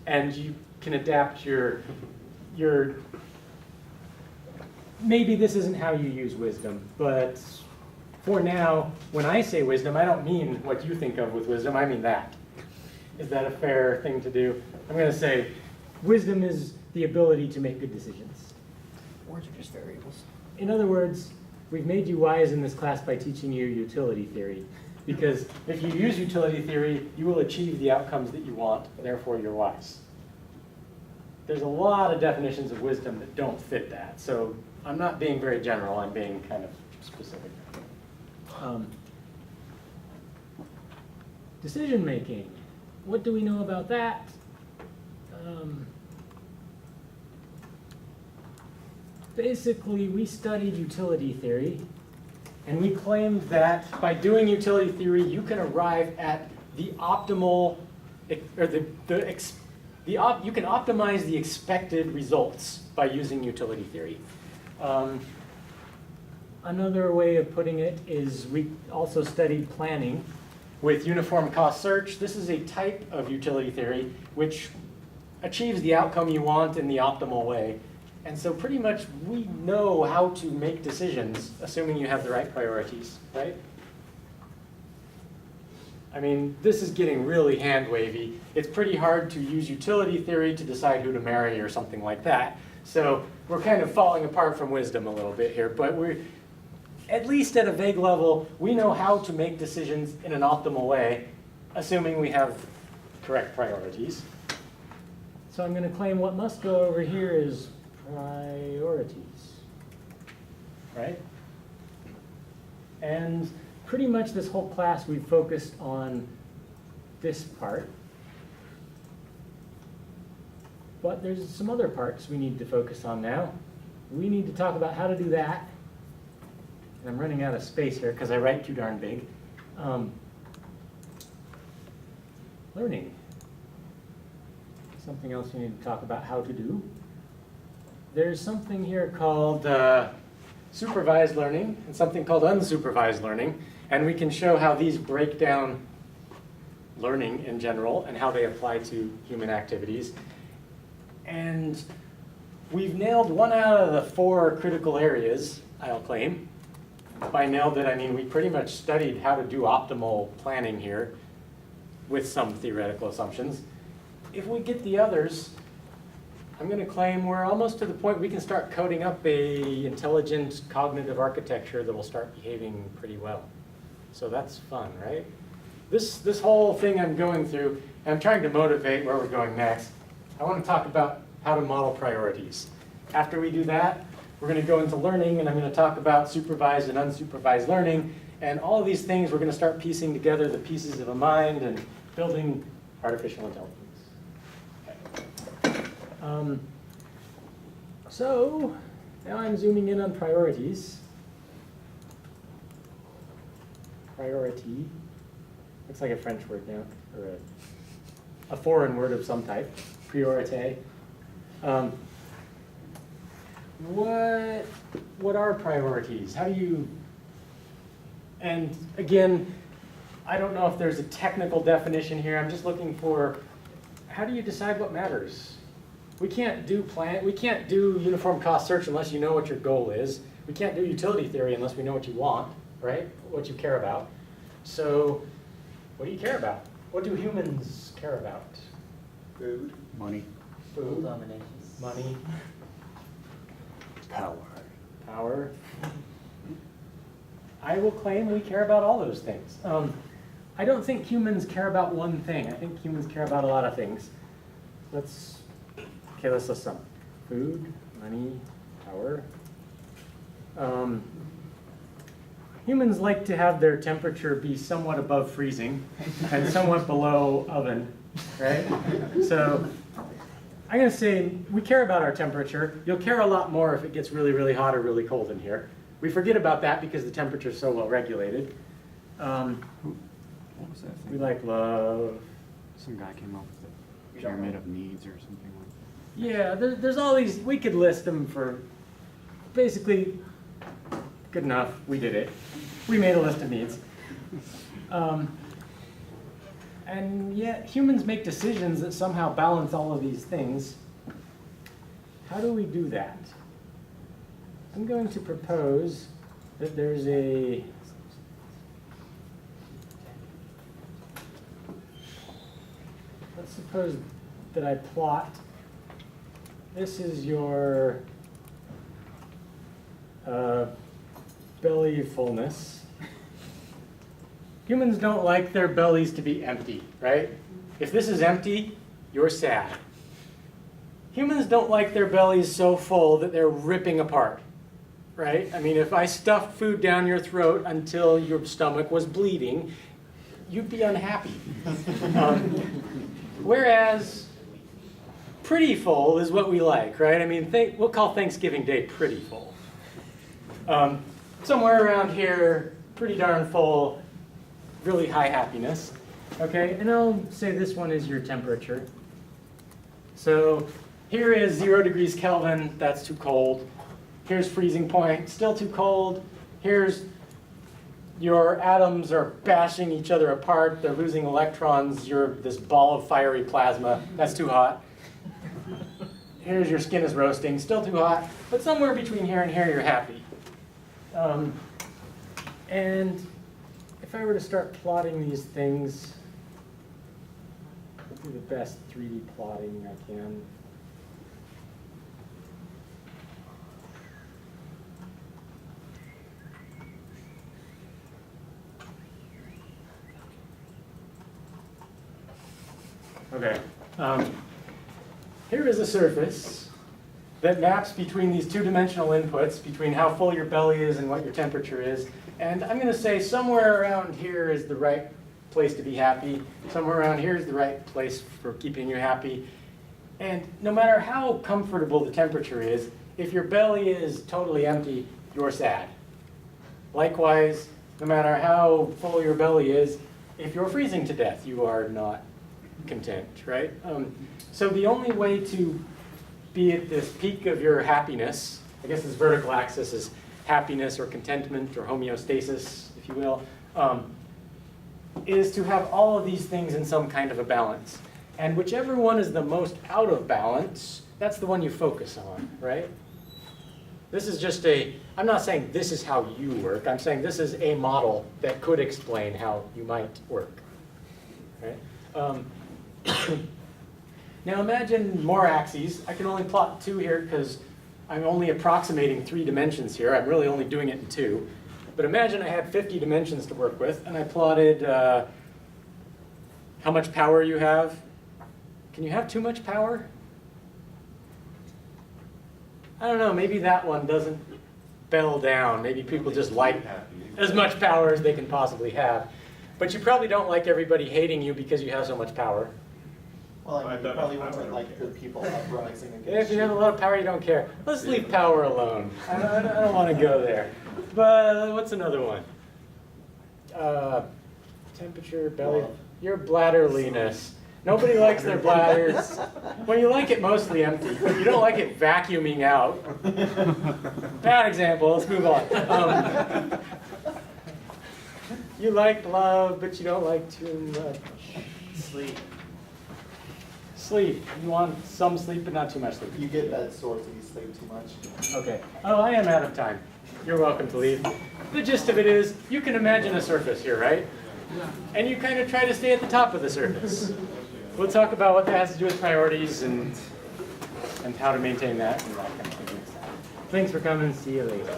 and you can adapt your, maybe this isn't how you use wisdom, but for now, when I say wisdom, I don't mean what you think of with wisdom, I mean that. Is that a fair thing to do? I'm going to say wisdom is the ability to make good decisions. Words are just variables. In other words, we've made you wise in this class by teaching you utility theory. Because if you use utility theory, you will achieve the outcomes that you want, therefore you're wise. There's a lot of definitions of wisdom that don't fit that. So I'm not being very general, I'm being kind of specific. Decision making. What do we know about that? Basically, we studied utility theory, and we claimed that by doing utility theory, you can arrive at the optimal, or you can optimize the expected results by using utility theory. Another way of putting it is we also studied planning with uniform cost search. This is a type of utility theory which achieves the outcome you want in the optimal way. And so pretty much we know how to make decisions, assuming you have the right priorities, right? I mean, this is getting really hand-wavy. It's pretty hard to use utility theory to decide who to marry or something like that. So we're kind of falling apart from wisdom a little bit here, but we're, at least at a vague level, we know how to make decisions in an optimal way, assuming we have correct priorities. So I'm going to claim what must go over here is priorities, right? And pretty much this whole class we've focused on this part. But there's some other parts we need to focus on now. We need to talk about how to do that. And I'm running out of space here because I write too darn big. Learning. Something else we need to talk about how to do. There's something here called supervised learning and something called unsupervised learning. And we can show how these break down learning in general and how they apply to human activities. And we've nailed one out of the 4 critical areas, I'll claim. By nailed it, I mean we pretty much studied how to do optimal planning here with some theoretical assumptions. If we get the others, I'm going to claim we're almost to the point we can start coding up a intelligent cognitive architecture that will start behaving pretty well. So that's fun, right? This whole thing I'm going through, and I'm trying to motivate where we're going next. I want to talk about how to model priorities. After we do that, we're going to go into learning, and I'm going to talk about supervised and unsupervised learning. And all of these things, we're going to start piecing together the pieces of a mind and building artificial intelligence. Okay. So now I'm zooming in on priorities. Priority. Looks like a French word now, or a foreign word of some type. Priorité. What are priorities? How do you, and again, I don't know if there's a technical definition here. I'm just looking for, how do you decide what matters? We can't do uniform cost search unless you know what your goal is. We can't do utility theory unless we know what you want, right? What you care about. So what do you care about? What do humans care about? Food. Money. Food. Dominations. Money. Power. Power. I will claim we care about all those things. I don't think humans care about one thing. I think humans care about a lot of things. Let's list some. Food, money, power. Humans like to have their temperature be somewhat above freezing and somewhat below oven, right? So I'm going to say we care about our temperature. You'll care a lot more if it gets really, really hot or really cold in here. We forget about that because the temperature is so well regulated. What was that thing? We like love. Some guy came up with a pyramid of needs or something like that. Yeah, there's all these, we could list them for basically good enough. We did it. We made a list of needs. And yet humans make decisions that somehow balance all of these things. How do we do that? I'm going to propose that there's a let's suppose that I plot, this is your belly fullness. Humans don't like their bellies to be empty, right? If this is empty, you're sad. Humans don't like their bellies so full that they're ripping apart, right? I mean, if I stuffed food down your throat until your stomach was bleeding, you'd be unhappy. Whereas pretty full is what we like, right? I mean, we'll call Thanksgiving Day pretty full. Somewhere around here, pretty darn full, really high happiness. Okay, and I'll say this one is your temperature. So here is 0 degrees Kelvin, that's too cold. Here's freezing point, still too cold. Here's your atoms are bashing each other apart, they're losing electrons, you're this ball of fiery plasma, that's too hot. Here's your skin is roasting, still too hot, but somewhere between here and here you're happy. And if I were to start plotting these things, I'll do the best 3D plotting I can. Okay, here is a surface that maps between these two-dimensional inputs, between how full your belly is and what your temperature is. And I'm going to say somewhere around here is the right place to be happy. Somewhere around here is the right place for keeping you happy. And no matter how comfortable the temperature is, if your belly is totally empty, you're sad. Likewise, no matter how full your belly is, if you're freezing to death, you are not content, right? So the only way to be at this peak of your happiness, I guess this vertical axis is happiness or contentment or homeostasis, if you will, is to have all of these things in some kind of a balance. And whichever one is the most out of balance, that's the one you focus on, right? This is just I'm not saying this is how you work, I'm saying this is a model that could explain how you might work, right? Now imagine more axes. I can only plot 2 here because I'm only approximating 3 dimensions here. I'm really only doing it in 2. But imagine I had 50 dimensions to work with, and I plotted how much power you have. Can you have too much power? I don't know, maybe that one doesn't bell down. Maybe people just like as much power as they can possibly have. But you probably don't like everybody hating you because you have so much power. Well, I mean, you probably wouldn't like the people uprising against If you have a lot of power, you don't care. Let's leave power alone. I don't want to go there. But what's another one? Temperature, belly. Your bladderliness. Nobody likes their bladders. Well, you like it mostly empty, but you don't like it vacuuming out. Bad example. Let's move on. You like love, but you don't like too much. Sleep. Sleep. You want some sleep, but not too much sleep. You get bed sores if you sleep too much. Okay. Oh, I am out of time. You're welcome to leave. The gist of it is, you can imagine a surface here, right? And you kind of try to stay at the top of the surface. We'll talk about what that has to do with priorities and how to maintain that and that kind of thing. Thanks for coming. See you later.